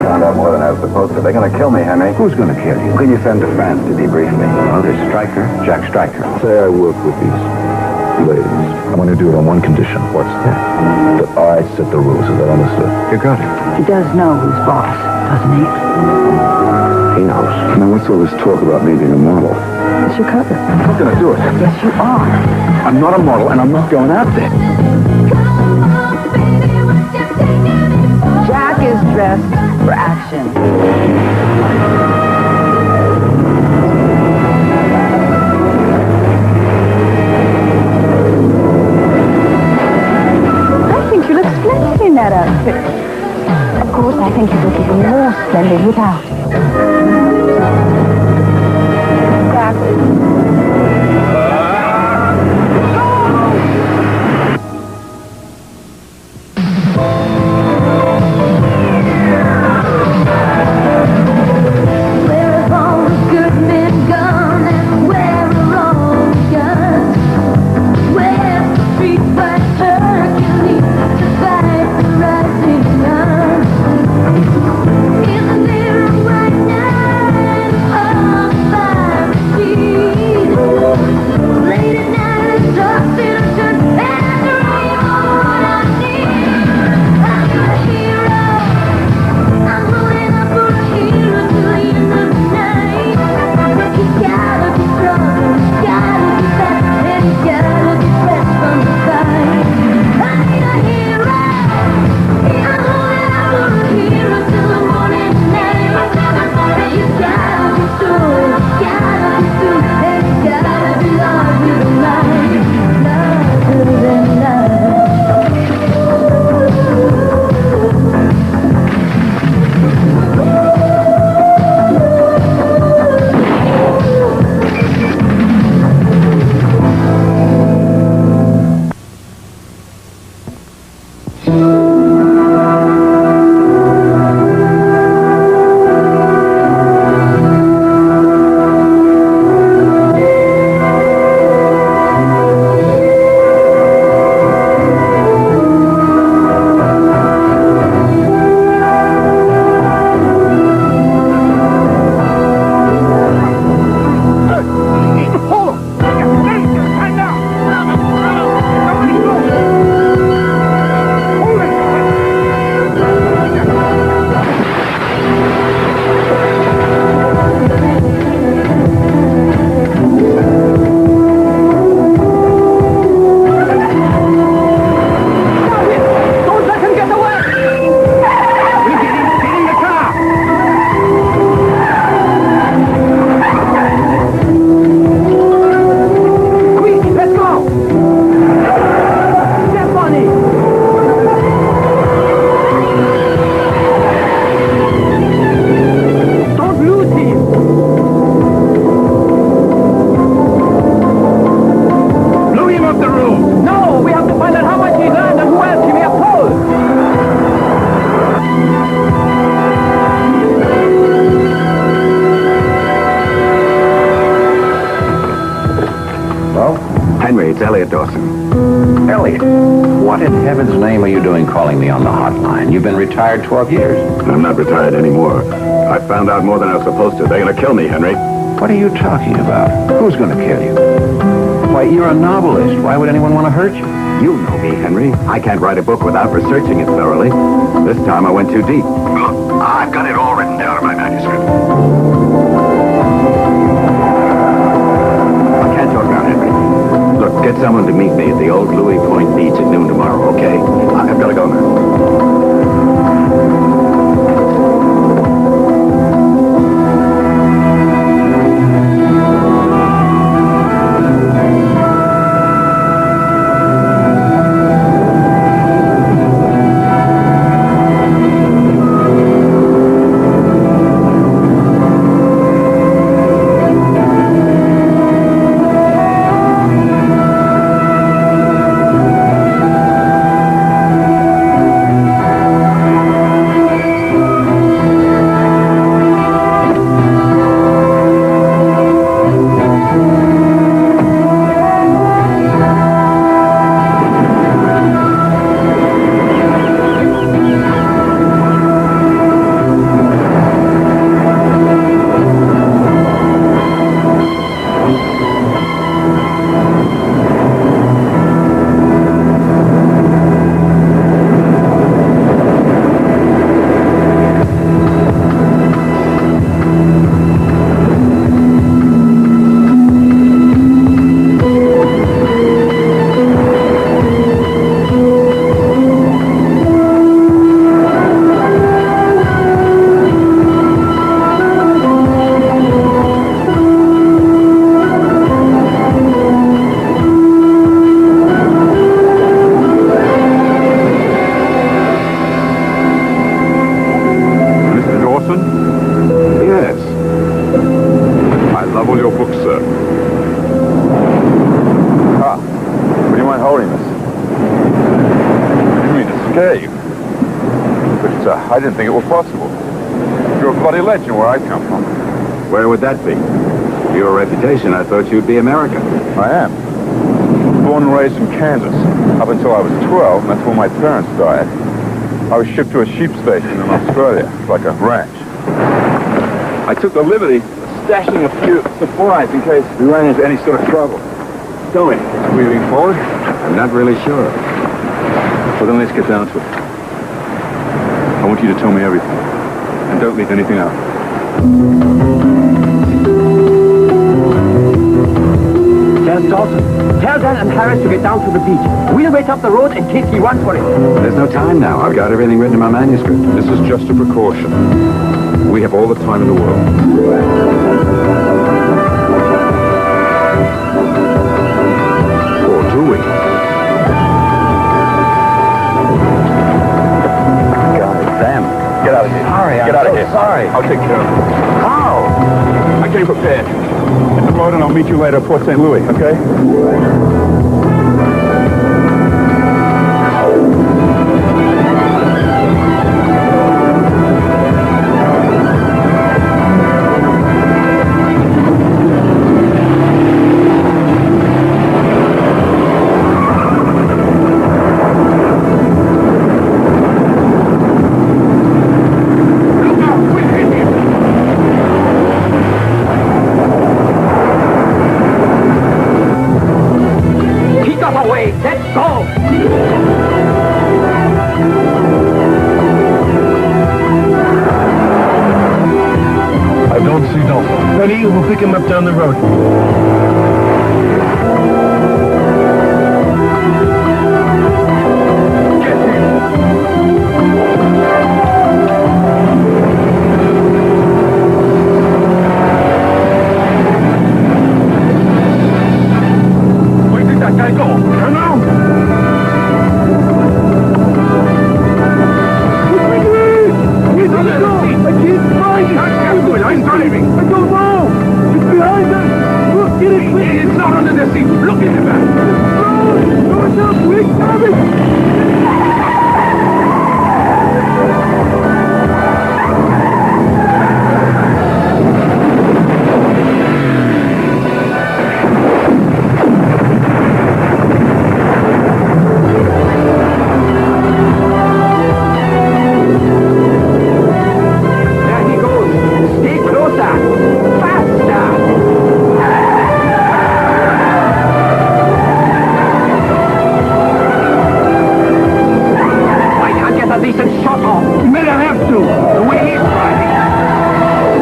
found out more than I was supposed to. They're going to kill me, Henry. Who's going to kill you? Who can you send to France to debrief me? Well, there's Stryker, Jack Stryker. Say I work with these ladies. I'm going to do it on one condition. What's that? That I set the rules. Is that understood? You got it. He does know who's boss, doesn't he? He knows. Now, what's all this talk about me being a model? It's your cousin. I'm not going to do it. Yes, you are. I'm not a model, and I'm not going out there. Jack is dressed for action. I think you look splendid in that outfit. Of course, I think you look even more splendid without. Exactly. It's Elliot Dawson. Elliot, what in heaven's name are you doing calling me on the hotline? You've been retired 12 years. I'm not retired anymore. I found out more than I was supposed to. They're going to kill me, Henry. What are you talking about? Who's going to kill you? Why, you're a novelist. Why would anyone want to hurt you? You know me, Henry. I can't write a book without researching it thoroughly. This time I went too deep. Look, I've got it all written down in my manuscript. I can't talk now, Henry. Look, get someone to meet me at the old Louis Point Beach at noon tomorrow, okay? I've got to go now. books, sir. Ah, would you mind holding this? I didn't mean to scare you. But I didn't think it was possible. You're a bloody legend where I come from. Where would that be? Your reputation, I thought you'd be American. I am. Born and raised in Kansas. Up until I was 12, and that's when my parents died. I was shipped to a sheep station in Australia, like a ranch. I took the liberty of stashing a few supplies in case we ran into any sort of trouble. Tell me, moving forward? I'm not really sure. Well, then let's get down to it. I want you to tell me everything. And don't leave anything out. Tell Dawson. Tell Dan and Harris to get down to the beach. We'll wait up the road in case he wants for it. There's no time now. I've got everything written in my manuscript. This is just a precaution. We have all the time in the world. Or do we? Sam. Get out of here. Sorry, Get out of here. sorry. I'll take care of it. How? I came prepared. Hit the road and I'll meet you later at Port St. Louis, okay? Keep us away. Let's go. I don't see Dolphin. Honey, we'll pick him up down the road. Where did that guy go? I don't know. He's on the seat. I can't find him. I'm driving. I don't know. It's behind us. Look, get it quick. It's not under the seat. Look at the back. Doors up, quick, Tommy. There he goes. Stay closer. Faster. I can't get a decent shot off. You may not have to. The way he's driving.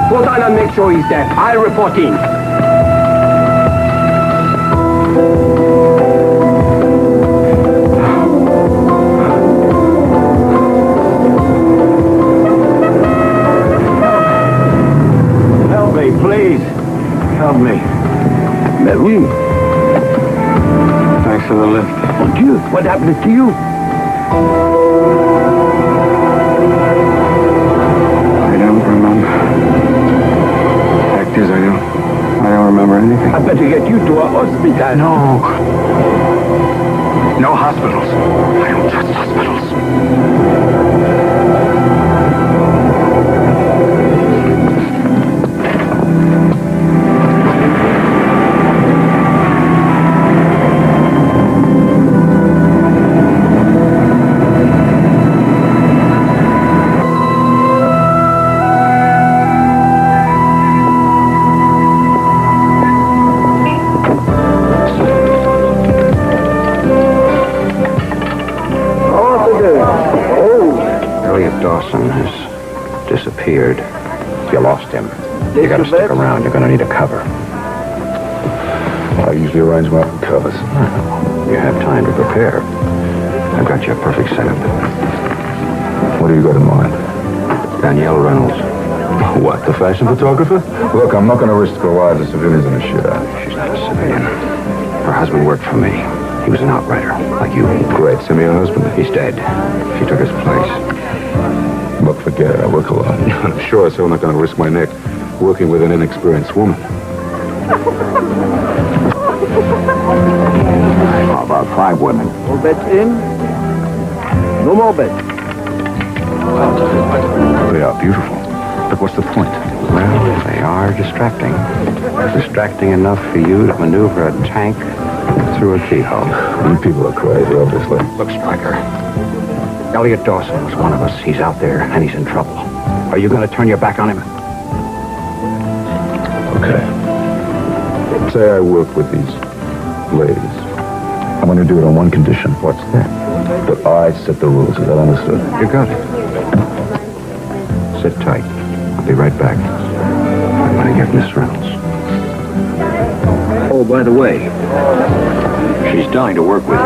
Hold on and make sure he's dead. I'll report in. Help me, please. Help me. Oui. Thanks for the lift. Mon Dieu, what happened to you? I don't remember. Fact is, I don't remember anything. I better get you to a hospital. No. No hospitals. I don't trust hospitals. Elliot Dawson has disappeared. You lost him. You gotta stick around. You're gonna need a cover. I usually arrange my own covers. You have time to prepare. I've got you a perfect setup. What do you got in mind? Danielle Reynolds. What, the fashion photographer? Look, I'm not going to risk the lives of civilians in a shootout. She's not a civilian. Her husband worked for me. He was an outrider, like you. Great, send me her husband. He's dead. She took his place. Look, forget it. I work alone. I'm sure as hell not going to risk my neck working with an inexperienced woman. How about 5 women? All bets in. No more bets. They are beautiful. But what's the point? Well, they are distracting. Distracting enough for you to maneuver a tank through a keyhole. You people are crazy, obviously. Look, Stryker. Elliot Dawson was one of us. He's out there, and he's in trouble. Are you going to turn your back on him? Okay. Say I work with these ladies. I'm going to do it on one condition. What's that? That I set the rules. Is that understood? You got it. Sit tight. I'll be right back. I'm going to get Miss Reynolds. Oh, by the way, she's dying to work with you.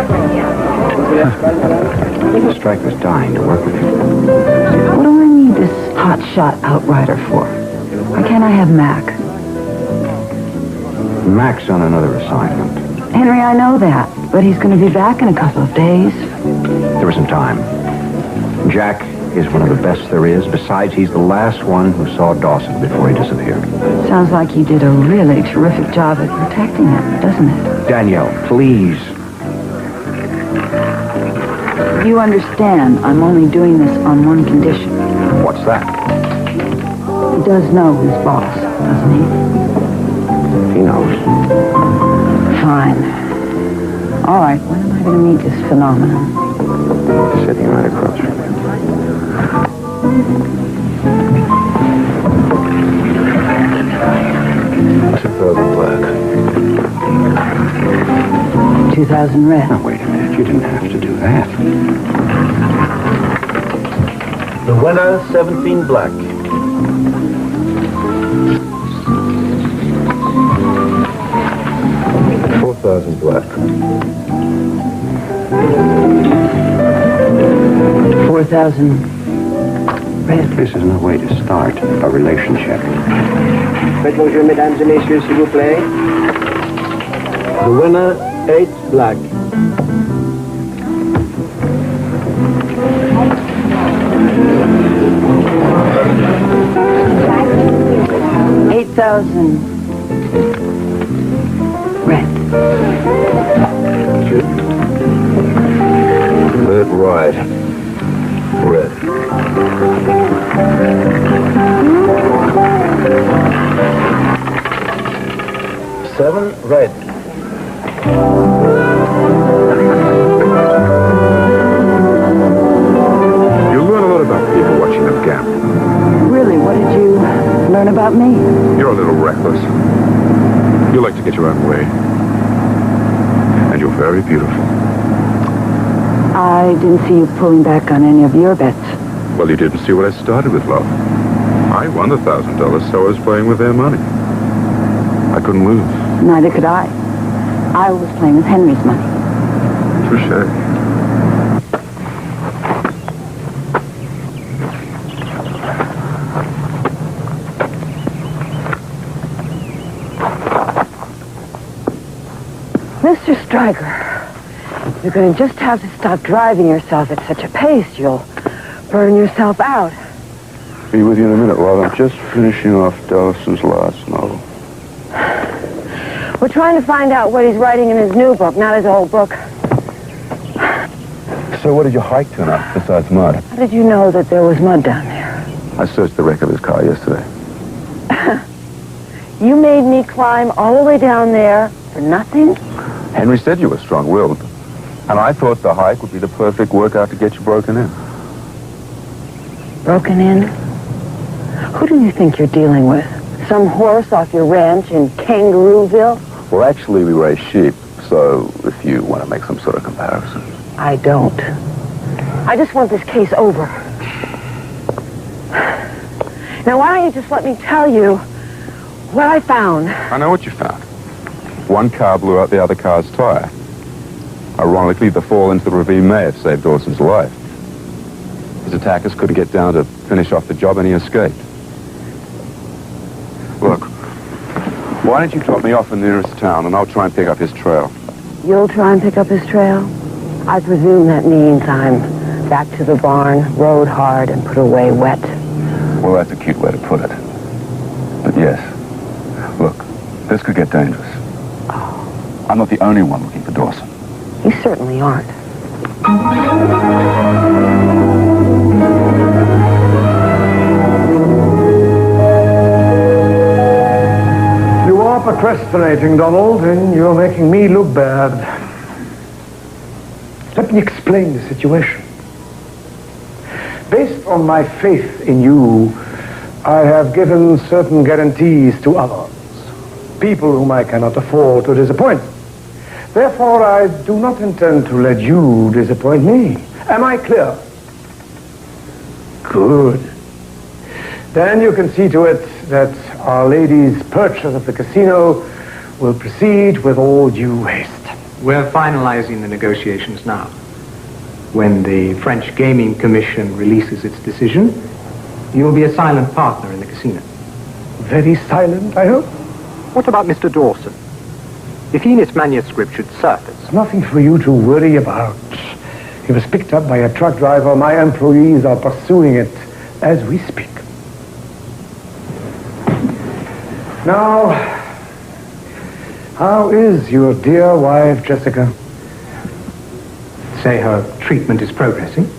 Stryker's dying to work with you. What do I need this hotshot outrider for? Why can't I have Mac? Mac's on another assignment. Henry, I know that, but he's going to be back in a couple of days. There isn't time. Jack is one of the best there is. Besides, he's the last one who saw Dawson before he disappeared. Sounds like you did a really terrific job at protecting him, doesn't it? Danielle, please. You understand, I'm only doing this on one condition. What's that? He does know his boss, doesn't he? He knows. Fine. All right, when am I going to meet this phenomenon? Sitting right across from you. 2,000 black. 2,000 red. Now, wait a minute. You didn't have to do that. The winner, 17 black. $4,000 black. 4,000 red. This is no way to start a relationship. Faites le jeu, mesdames et messieurs, s'il vous plaît. The winner, 8 black. $8,000 red. Let it ride. Red. Seven red. You learn a lot about people watching them gamble. Really, what did you learn about me? You're a little reckless. You like to get your own way. And you're very beautiful. I didn't see you pulling back on any of your bets. Well, you didn't see what I started with, love. I won the $1,000, so I was playing with their money. I couldn't lose. Neither could I. I was playing with Henry's money. Touché. Mr. Stryker, you're going to just have to stop driving yourself at such a pace. You'll burn yourself out. Be with you in a minute, love. I'm just finishing off Dawson's last novel. We're trying to find out what he's writing in his new book, not his old book. So what did you hike tonight, besides mud? How did you know that there was mud down there? I searched the wreck of his car yesterday. You made me climb all the way down there for nothing? Henry said you were strong-willed. And I thought the hike would be the perfect workout to get you broken in. Broken in? Who do you think you're dealing with? Some horse off your ranch in Kangarooville? Well, actually, we raise sheep, so if you want to make some sort of comparison. I don't. I just want this case over. Now, why don't you just let me tell you What I found. I know what you found. One car blew out the other car's tire. Ironically, the fall into the ravine may have saved Dawson's life. His attackers couldn't get down to finish off the job and he escaped. Look, why don't you drop me off in the nearest town and I'll try and pick up his trail. You'll try and pick up his trail? I presume that means I'm back to the barn, rode hard, and put away wet. Well, that's a cute way to put it. But yes, look, this could get dangerous. I'm not the only one looking for Dawson. You certainly aren't. You are procrastinating, Donald, and you're making me look bad. Let me explain the situation. Based on my faith in you, I have given certain guarantees to others, people whom I cannot afford to disappoint. Therefore, I do not intend to let you disappoint me. Am I clear? Good. Then you can see to it that Our Lady's purchase of the casino will proceed with all due haste. We're finalizing the negotiations now. When the French Gaming Commission releases its decision, you'll be a silent partner in the casino. Very silent, I hope? What about Mr. Dawson? If Enid's manuscript should surface... Nothing for you to worry about. He was picked up by a truck driver. My employees are pursuing it as we speak. Now, how is your dear wife, Jessica? Say her treatment is progressing.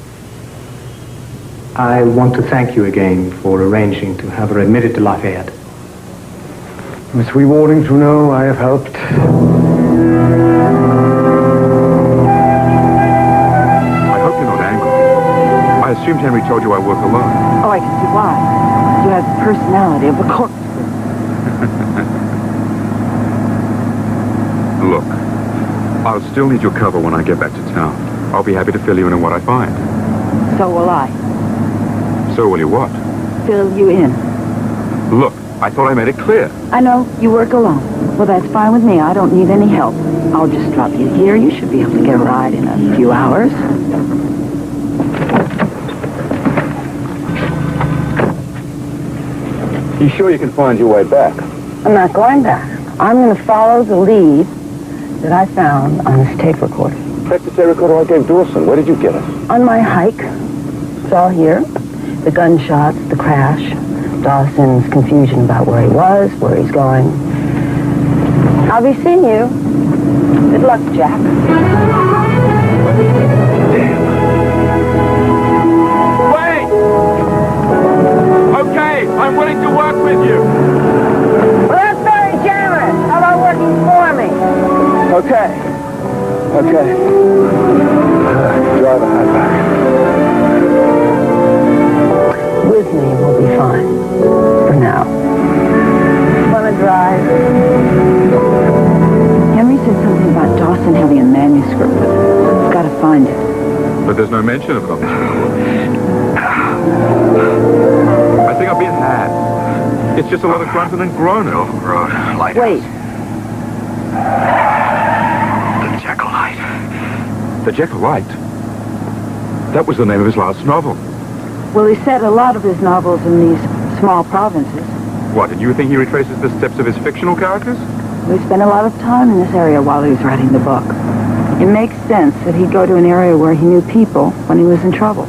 I want to thank you again for arranging to have her admitted to Lafayette. It's rewarding to know I have helped. I hope you're not angry. I assumed Henry told you I work alone. Oh, I can see why. You have the personality of a corpse. Look, I'll still need your cover when I get back to town. I'll be happy to fill you in on what I find. So will I. So will you what? Fill you in. Look, I thought I made it clear. I know, you work alone. Well, that's fine with me. I don't need any help. I'll just drop you here. You should be able to get a ride in a few hours. You sure you can find your way back? I'm not going back. I'm going to follow the lead that I found on this tape recorder. That's the tape recorder I gave Dawson. Where did you get it? On my hike. It's all here. The gunshots, the crash, Dawson's confusion about where he was, where he's going. I'll be seeing you. Good luck, Jack. Wait! Okay, I'm willing to work with you. Well, that's very generous. How about working for me? Okay. Drive a high back. With me will be fine. For now. Wanna drive? Henry said something about Dawson having a manuscript with it. We've got to find it. But there's no mention of it on this record. I think I've been had. It's just a lot of grunting and groaning. Road, lighthouse. Wait. The Jekyll Light. The Jekyll Light? That was the name of his last novel. Well, he set a lot of his novels in these small provinces. What, and you think he retraces the steps of his fictional characters? We spent a lot of time in this area while he was writing the book. It makes sense that he'd go to an area where he knew people when he was in trouble.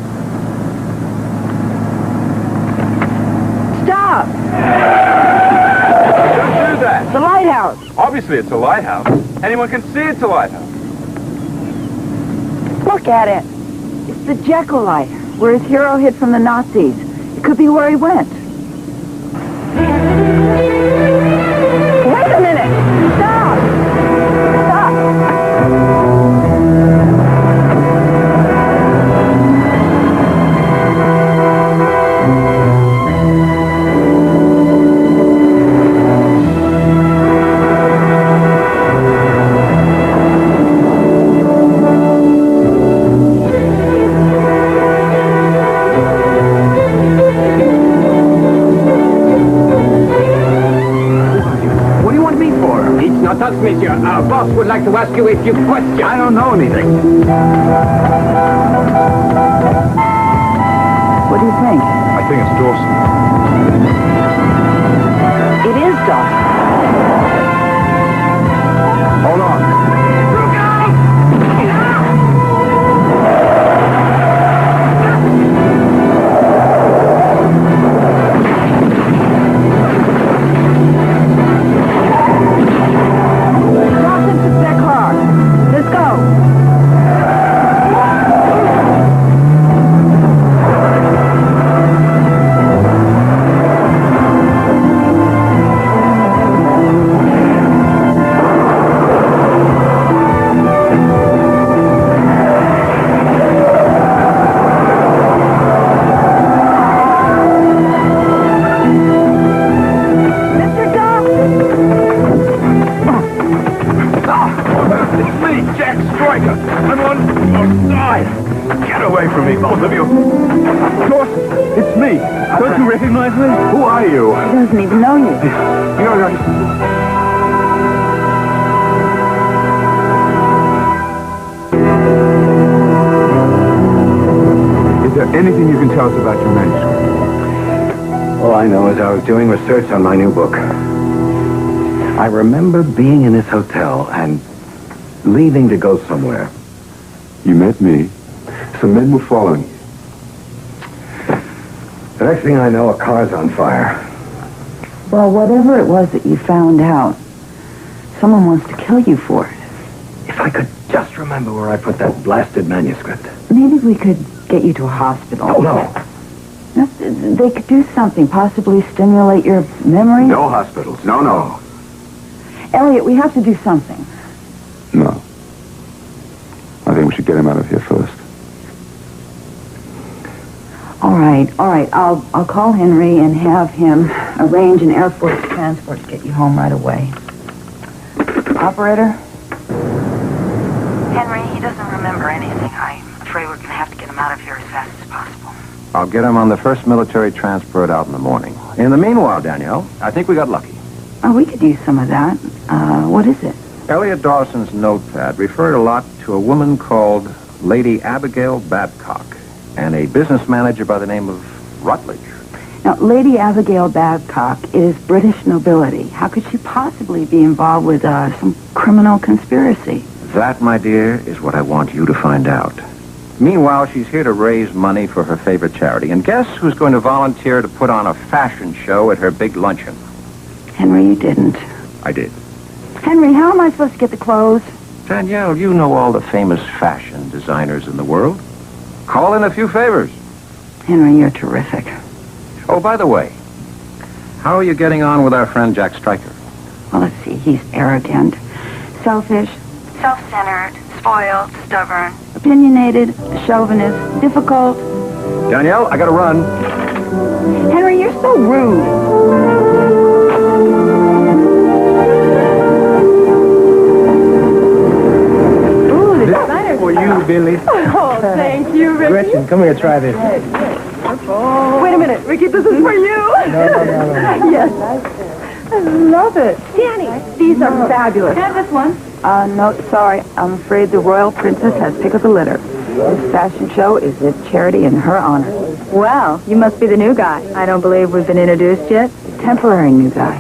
Stop! Don't do that! The lighthouse! Obviously it's a lighthouse. Anyone can see it's a lighthouse. Look at it. It's the Jekyll Light, where his hero hid from the Nazis. It could be where he went. Wait a minute! Stop! Stop! Attends, monsieur. Our boss would like to ask you a few questions. I don't know anything. What do you think? I think it's Dawson. It is Dawson. Hold on. Dawson took their car. Let's go. Mr. Dawson! It's me, Jack Stryker. I'm on your side. Get away from me, both of you. Dawson, it's me. Don't you recognize me? Who are you? He doesn't even know you. You're right. Is there anything you can tell us about your manuscript? All I know is I was doing research on my new book. I remember being in this hotel and leaving to go somewhere. You met me. Some men were following you. The next thing I know, a car's on fire. Well, whatever it was that you found out, someone wants to kill you for it. If I could just remember where I put that blasted manuscript. Maybe we could get you to a hospital. Oh, no. No, they could do something, possibly stimulate your memory. No hospitals. No. Elliot, we have to do something. No. I think we should get him out of here first. All right. I'll call Henry and have him arrange an Air Force transport to get you home right away. Operator? Henry, he doesn't remember anything. I'm afraid we're going to have to get him out of here as fast as possible. I'll get him on the first military transport out in the morning. In the meanwhile, Danielle, I think we got lucky. Oh, we could use some of that. What is it? Elliot Dawson's notepad referred a lot to a woman called Lady Abigail Babcock and a business manager by the name of Rutledge. Now, Lady Abigail Babcock is British nobility. How could she possibly be involved with some criminal conspiracy? That, my dear, is what I want you to find out. Meanwhile, she's here to raise money for her favorite charity. And guess who's going to volunteer to put on a fashion show at her big luncheon? Henry, you didn't. I did. Henry, how am I supposed to get the clothes? Danielle, you know all the famous fashion designers in the world. Call in a few favors. Henry, you're terrific. Oh, by the way, how are you getting on with our friend Jack Stryker? Well, let's see. He's arrogant, selfish, self-centered, spoiled, stubborn, opinionated, chauvinist, difficult. Danielle, I gotta run. Henry, you're so rude. Ooh, the designer. For you, Billy. Oh, thank you, Ricky. Gretchen, come here, try this. Wait a minute, Ricky, this is for you. No. Yes. I love it. Danny, these are fabulous. Can I have this one? No, sorry. I'm afraid the royal princess has picked up the litter. This fashion show is a charity in her honor. Well, you must be the new guy. I don't believe we've been introduced yet. Temporary new guy.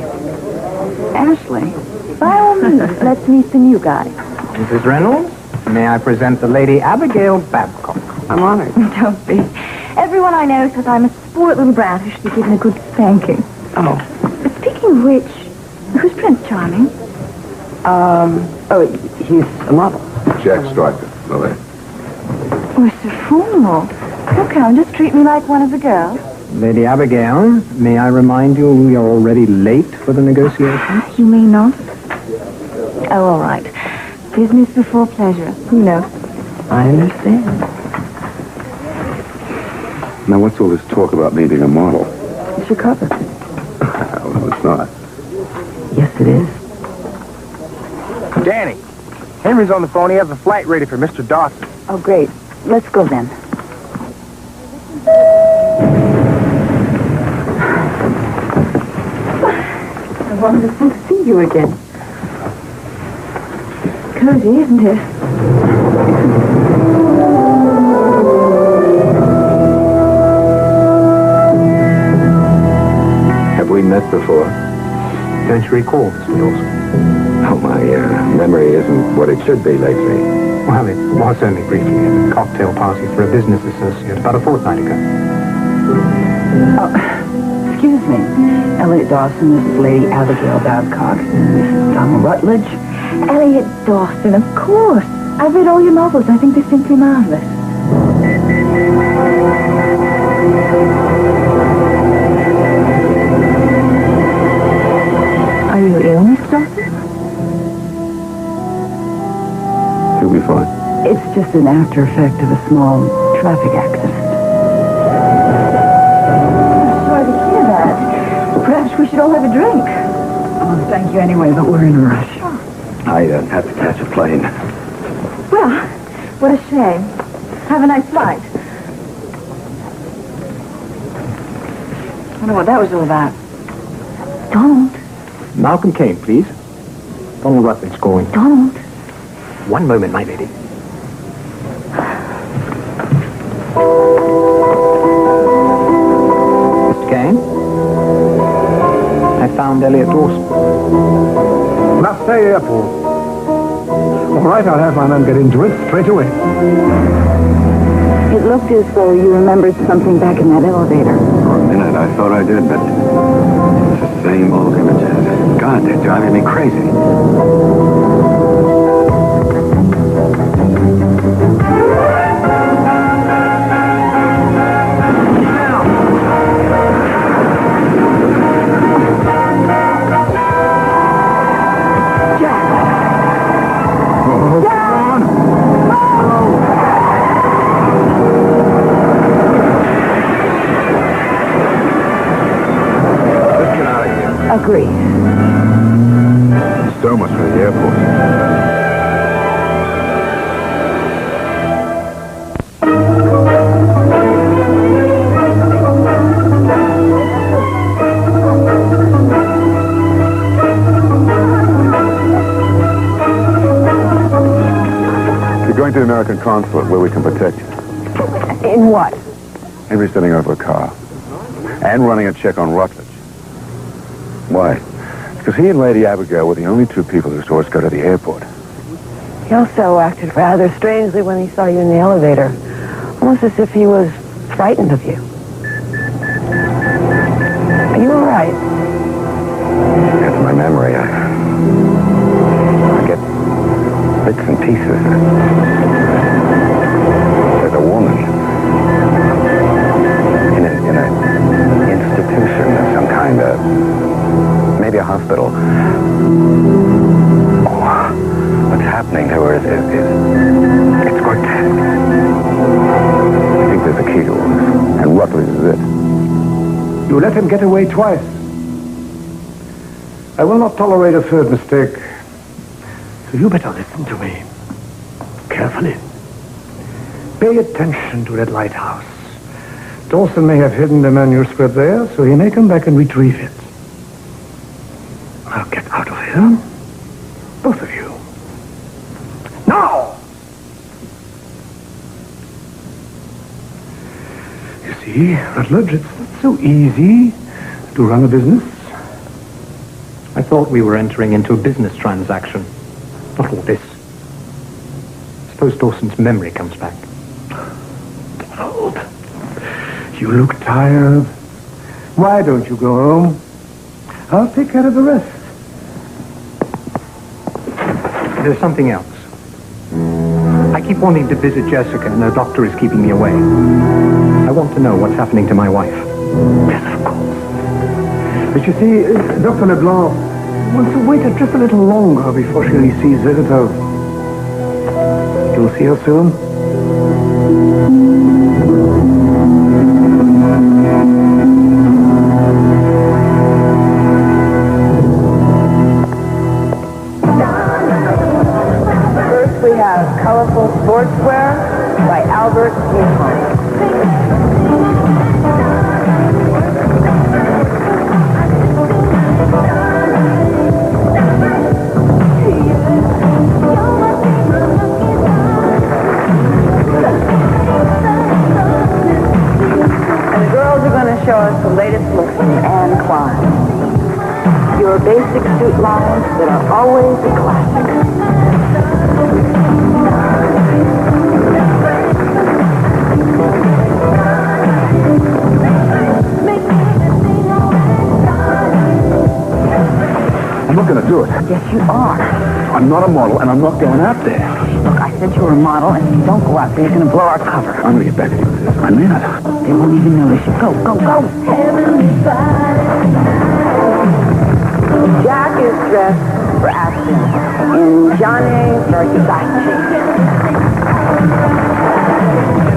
Ashley. By all means, let's meet the new guy. Mrs. Reynolds, may I present the Lady Abigail Babcock? I'm honored. Don't be. Everyone I know says I'm a spoiled little brat who should be given a good spanking. Oh. Speaking of which, who's Prince Charming? He's a model. Jack Stryker, Lily. Oh, it's a funeral. How come? Just treat me like one of the girls. Lady Abigail, may I remind you we are already late for the negotiations? You may not. Oh, all right. Business before pleasure. You know. I understand. Now, what's all this talk about me being a model? It's your cover. Well, it's not. Yes, it is. Danny, Henry's on the phone. He has a flight ready for Mr. Dawson. Oh, great. Let's go then. Wonderful to see you again. cozy, isn't it? Have we met before? Don't you recall, Mr. Dawson? Oh, my memory isn't what it should be lately. Well, it was only briefly at a cocktail party for a business associate about a fortnight ago. Oh, excuse me. Elliot Dawson, this is Lady Abigail Babcock. This is Donald Rutledge. Elliot Dawson, of course. I've read all your novels. I think they're simply marvelous. Are you ill, Miss Dawson? You'll be fine. It's just an after effect of a small traffic accident. I'm sorry to hear that. Perhaps we should all have a drink. Oh, thank you anyway, but we're in a rush. I have to catch a plane. Well, what a shame. Have a nice flight. I wonder what that was all about. Donald. Malcolm Kane, please. Donald Rutledge calling. Donald. One moment, my lady. Mr. Kane? I found Elliot Dawson. Marseille Airport. All right, I'll have my man get into it straight away. It looked as though you remembered something back in that elevator. For a minute, I thought I did, but it's the same old images. God, they're driving me crazy. Agreed. So much for the airport. You're going to the American consulate where we can protect you. In what? Henry's sending over a car. And running a check on Rutledge. Why? Because he and Lady Abigail were the only two people who saw us go to the airport. He also acted rather strangely when he saw you in the elevator. Almost as if he was frightened of you. Are you all right? That's my memory. I get bits and pieces. There's a woman in an institution of some kind of, maybe a hospital. Oh, what's happening to her is it's grotesque. I think there's a key to all this, and Rutledge is it. You let him get away twice. I will not tolerate a third mistake. So you better listen to me. Carefully. Pay attention to that lighthouse. Dawson may have hidden the manuscript there, so he may come back and retrieve it. Now get out of here. Both of you. Now! You see, Rutledge, it's not so easy to run a business. I thought we were entering into a business transaction. Not all this. Suppose Dawson's memory comes back. Donald, you look tired. Why don't you go home? I'll take care of the rest. There's something else. I keep wanting to visit Jessica, and the doctor is keeping me away. I want to know what's happening to my wife. Yes, of course. But you see, Dr. LeBlanc wants to wait just a little longer before she receives visitors. You'll see her soon. First we have Colorful Sportswear by Albert Newhart. You're Anne Klein. Your basic suit lines that are always a classic. I'm not going to do it. Yes, you are. I'm not a model, and I'm not going out there. Look, I said you were a model, and if you don't go out there, you're going to blow our cover. I'm going to get back to you with this. I mean it. They won't even notice you. Go, go, go. Jack is dressed for action in Johnny Versace.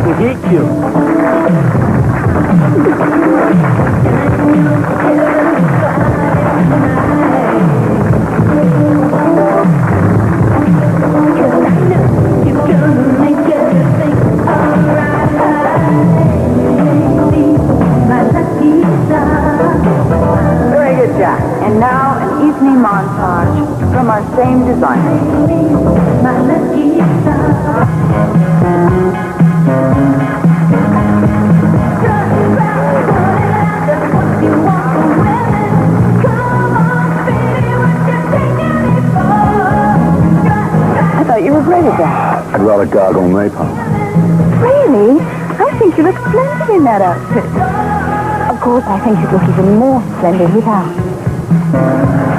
We hate you. Very good, Jack. And now an evening montage from our same designer. I thought you were great at that. I'd rather gargle napalm. Really? I think you look splendid in that outfit. Of course, I think you'd look even more splendid without.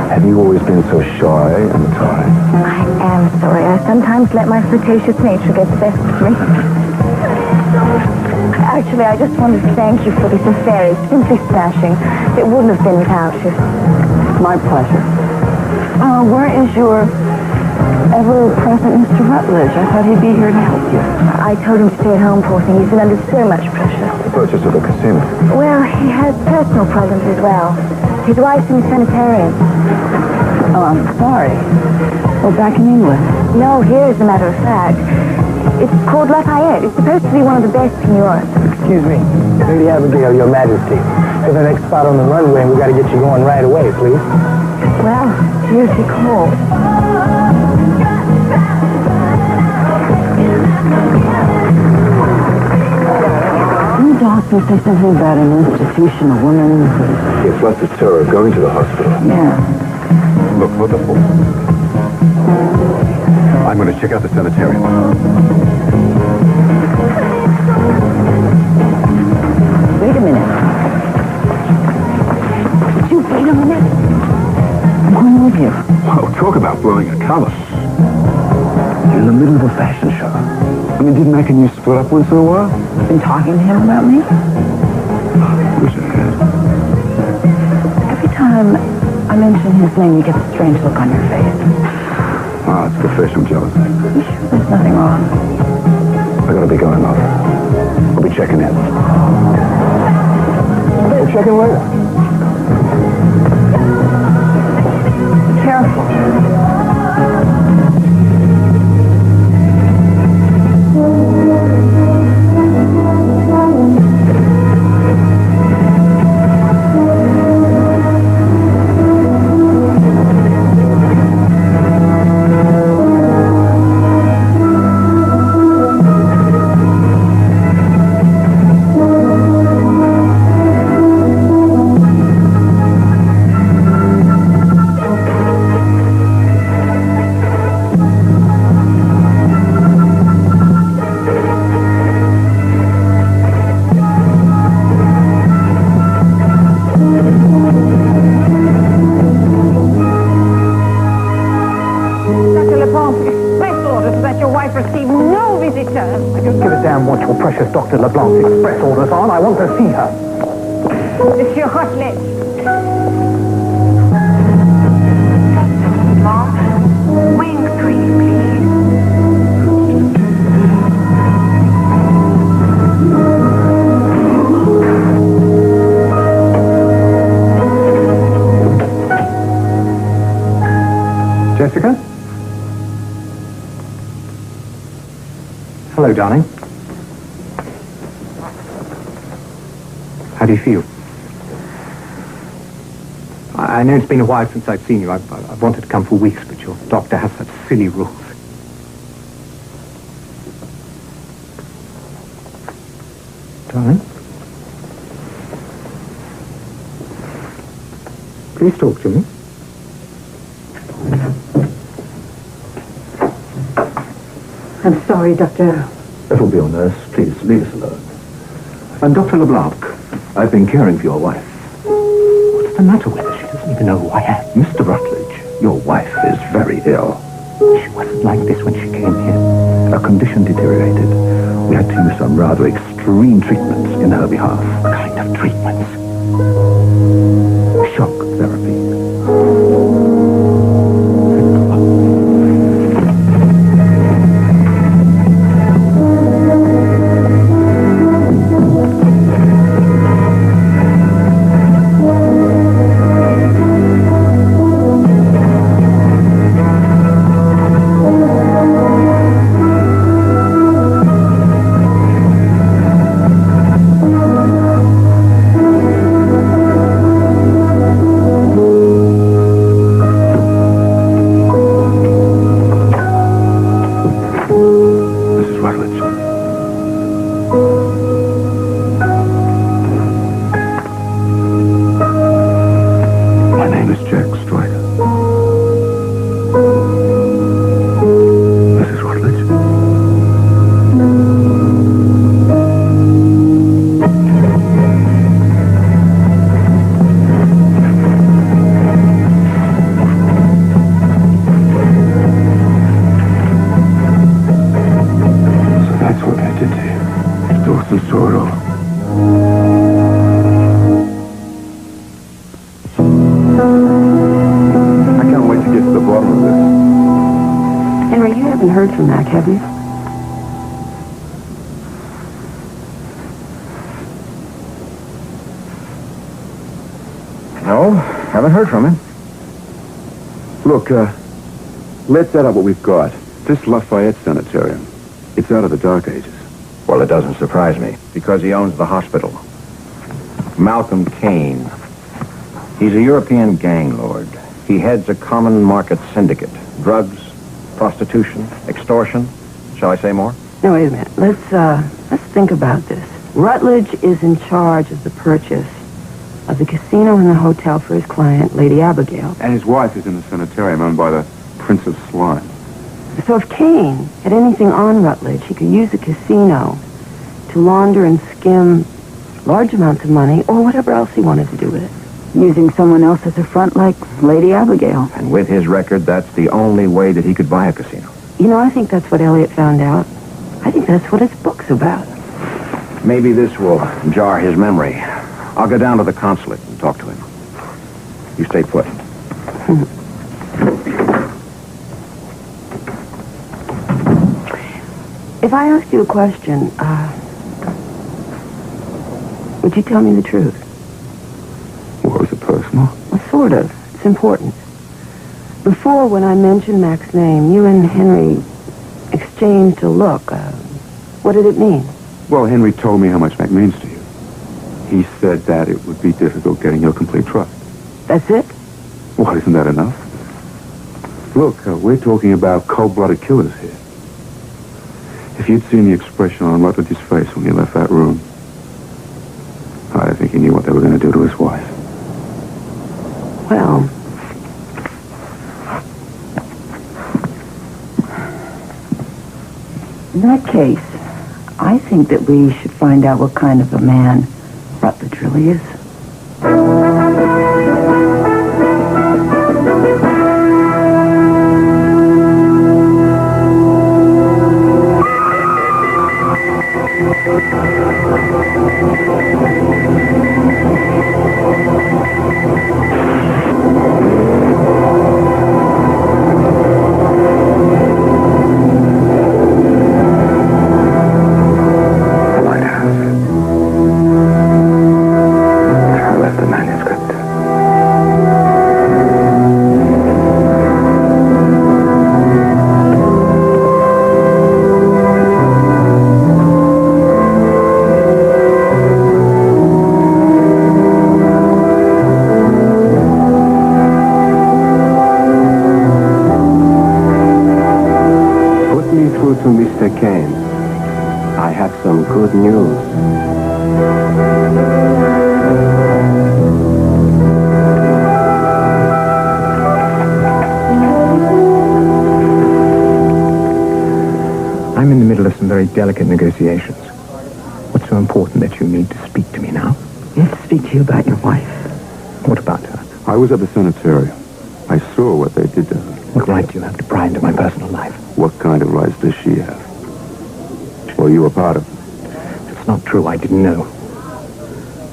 Have you always been so shy and tired? I am sorry. I sometimes let my flirtatious nature get the best of me. Actually, I just wanted to thank you for this affair. It's simply smashing. It wouldn't have been without you. My pleasure. Where is your ever-present Mr. Rutledge? I thought he'd be here to help you. I told him to stay at home, poor thing. He's been under so much pressure. The purchase of the casino. Well, he has personal problems as well. His wife's in a sanitarium. Oh, I'm sorry. Well, back in England. No, here, as a matter of fact. It's called Lafayette. It's supposed to be one of the best in Europe. Excuse me. Lady Abigail, Your Majesty. Here's the next spot on the runway, and we got to get you going right away, please. Well, here's your call. Didn't Dawson say something about an institution, a woman? Yes, lots of terror going to the hospital. Yeah. Look, what the fuck? I'm going to check out the sanitarium. Wait a minute. Would you wait a minute? I'm going with you. Oh, talk about blowing a cover. You're in the middle of a fashion show. I mean, didn't Mac and you split up once in a while? Been talking to him about me? Wish I had. Every time I mention his name, you get a strange look on your face. Ah, it's professional jealousy. You sure there's nothing wrong? I gotta be going off. I'll be checking in. We'll check in later. Careful. Precious Dr. LeBlanc's express orders on. I want to see her. Monsieur Rutledge. Wing 3, please. Jessica? Hello, darling. How do you feel? I know it's been a while since I've seen you. I've wanted to come for weeks, but your doctor has such silly rules. Darling? Please talk to me. I'm sorry, Doctor. That will be all, nurse. Please, leave us alone. I'm Dr. LeBlanc. I've been caring for your wife. What's the matter with her? She doesn't even know who I am. Mr. Rutledge, your wife is very ill. She wasn't like this when she came here. Her condition deteriorated. We had to use some rather extreme treatments in her behalf. What kind of treatments? Shock therapy. Heard from Mac, have you? No, haven't heard from him. Look, let's add up what we've got. This Lafayette Sanitarium. It's out of the Dark Ages. Well, it doesn't surprise me, because he owns the hospital. Malcolm Kane. He's a European gang lord. He heads a common market syndicate. Drugs, prostitution, extortion. Shall I say more? No, wait a minute. Let's think about this. Rutledge is in charge of the purchase of the casino and the hotel for his client, Lady Abigail. And his wife is in the sanitarium owned by the Prince of Slime. So if Kane had anything on Rutledge, he could use the casino to launder and skim large amounts of money or whatever else he wanted to do with it. Using someone else as a front like Lady Abigail. And with his record, that's the only way that he could buy a casino. You know, I think that's what Elliot found out. I think that's what his book's about. Maybe this will jar his memory. I'll go down to the consulate and talk to him. You stay put. If I asked you a question, would you tell me the truth? What, was it personal? Well, sort of. It's important. Before, when I mentioned Mac's name, you and Henry exchanged a look. What did it mean? Well, Henry told me how much Mac means to you. He said that it would be difficult getting your complete trust. That's it? What, isn't that enough? Look, we're talking about cold-blooded killers here. If you'd seen the expression on Rutledge's face when he left that room, I think he knew what they were going to do to his wife. Well, in that case, I think that we should find out what kind of a man Rutledge really is. very delicate negotiations. What's so important that you need to speak to me now? I have to speak to you about your wife. What about her? I was at the sanitarium. I saw what they did to her. What right do you have to pry into my personal life? What kind of rights does she have? Well, you were part of it. It's not true. I didn't know.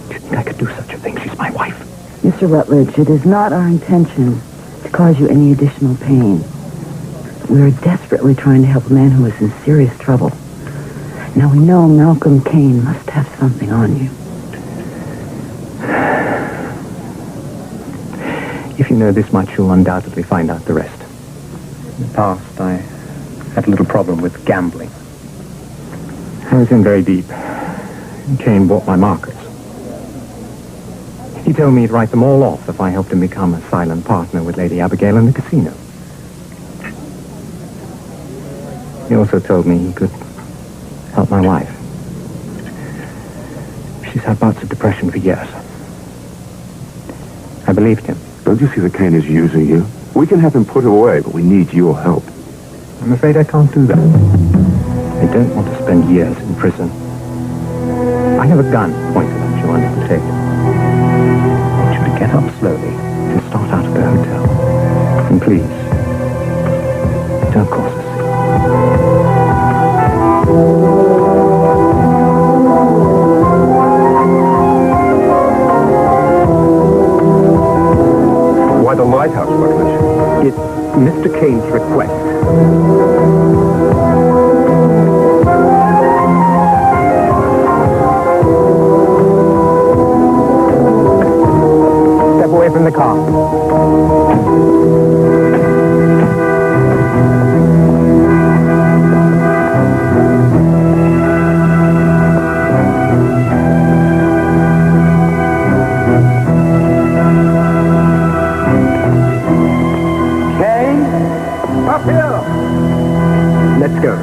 Do you think I could do such a thing? She's my wife. Mr. Rutledge, it is not our intention to cause you any additional pain. We are desperately trying to help a man who is in serious trouble. Now, we know Malcolm Kane must have something on you. If you know this much, you'll undoubtedly find out the rest. In the past, I had a little problem with gambling. I was in very deep. Kane bought my markers. He told me he'd write them all off if I helped him become a silent partner with Lady Abigail in the casino. He also told me he could help my wife. She's had bouts of depression for years. I believed him. Don't you see that Kane is using you? We can have him put away, but we need your help. I'm afraid I can't do that. I don't want to spend years in prison. I have a gun pointed at you under the table. I want you to get up slowly and start out of the hotel. And please, don't cause a scene. Why the lighthouse, Rutledge? It's Mr. Kane's request. Step away from the car. Up here! Let's go.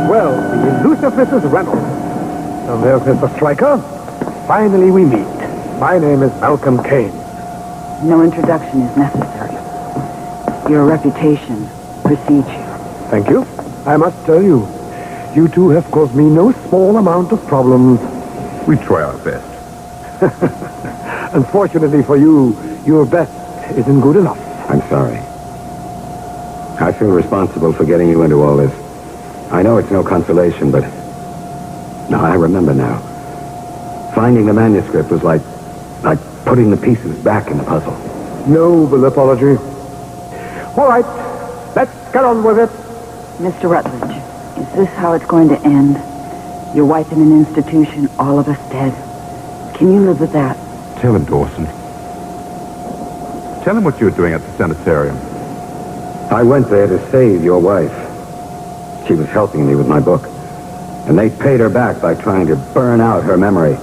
Well, the elusive Mrs. Reynolds. And there's Mr. Stryker. Finally we meet. My name is Malcolm Kane. No introduction is necessary. Your reputation precedes you. Thank you. I must tell you, you two have caused me no small amount of problems. We try our best. Unfortunately for you, your best isn't good enough. I'm sorry. I feel responsible for getting you into all this. I know it's no consolation, but... No, I remember now. Finding the manuscript was like putting the pieces back in the puzzle. Noble apology. All right, let's get on with it. Mr. Rutledge, is this how it's going to end? Your wife in an institution, all of us dead. Can you live with that? Tell him, Dawson. Tell him what you were doing at the sanitarium. I went there to save your wife. She was helping me with my book. And they paid her back by trying to burn out her memory.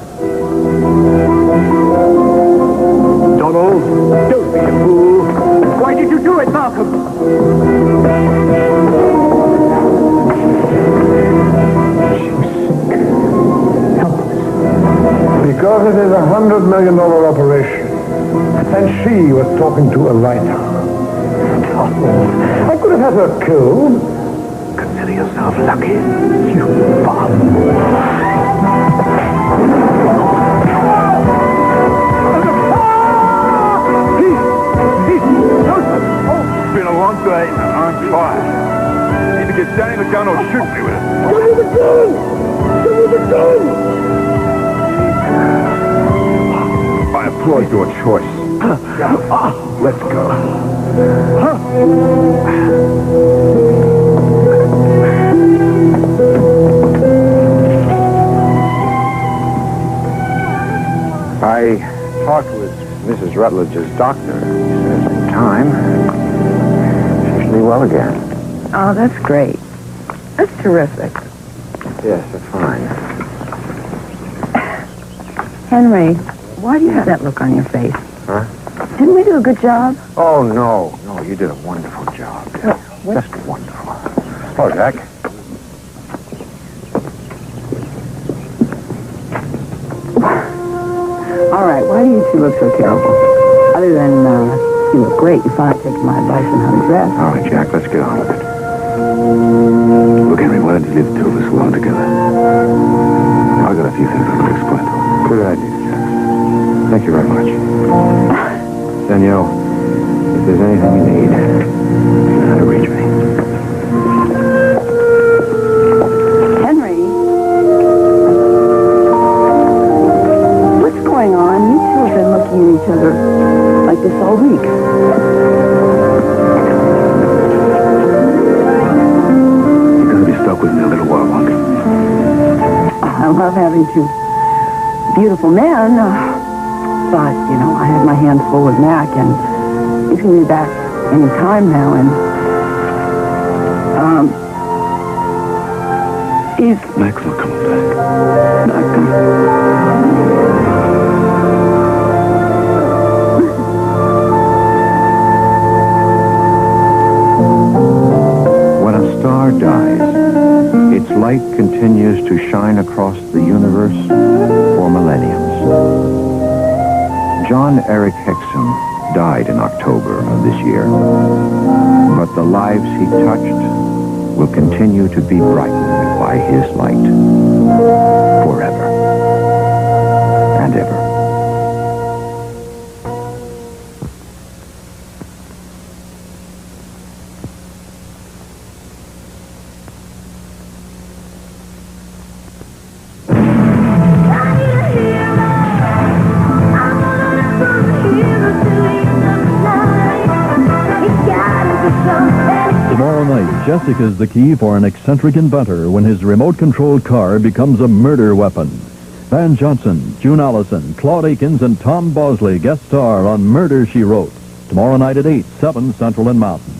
Donald, don't be a fool. Why did you do it, Malcolm? Because it is $100 million operation. And she was talking to a writer. I could have had her killed. Consider yourself lucky, you bum. It's been a long day and I'm tired. Either get Danny the gun or shoot me with it. Give me the gun! Give me the gun! I applaud your choice. Let's go. I talked with Mrs. Rutledge's doctor. He says in time, she should be well again. Oh, that's great. That's terrific. Yes, they're fine. Henry, why do you have that look on your face? Huh? Didn't we do a good job? Oh, no. No, you did a wonderful job. What? Just wonderful. Oh, Jack. Why do you two look so terrible? Other than, you look great. You finally taken my advice on how to dress. All right, Jack, let's get on with it. Look, Henry, why don't you leave the two of us alone together? I've got a few things I want to explain to him. Good idea, Jack. Thank you very much. Danielle, if there's anything you need, you know how to reach me. Henry? What's going on? You two have been looking at each other like this all week. You're going to be stuck with me a little while longer. I love having two beautiful men, but, you know, I have my hands full with Mac, and he's going to be back any time now, and, he's Max will come back. not going to... When a star dies, its light continues to shine across the universe for millenniums. John Eric Hexum died in October of this year, but the lives he touched will continue to be brightened by his light forever and ever. Tomorrow night, Jessica's the key for an eccentric inventor when his remote-controlled car becomes a murder weapon. Van Johnson, June Allison, Claude Akins, and Tom Bosley guest star on Murder, She Wrote. Tomorrow night at 8, 7 Central and Mountain.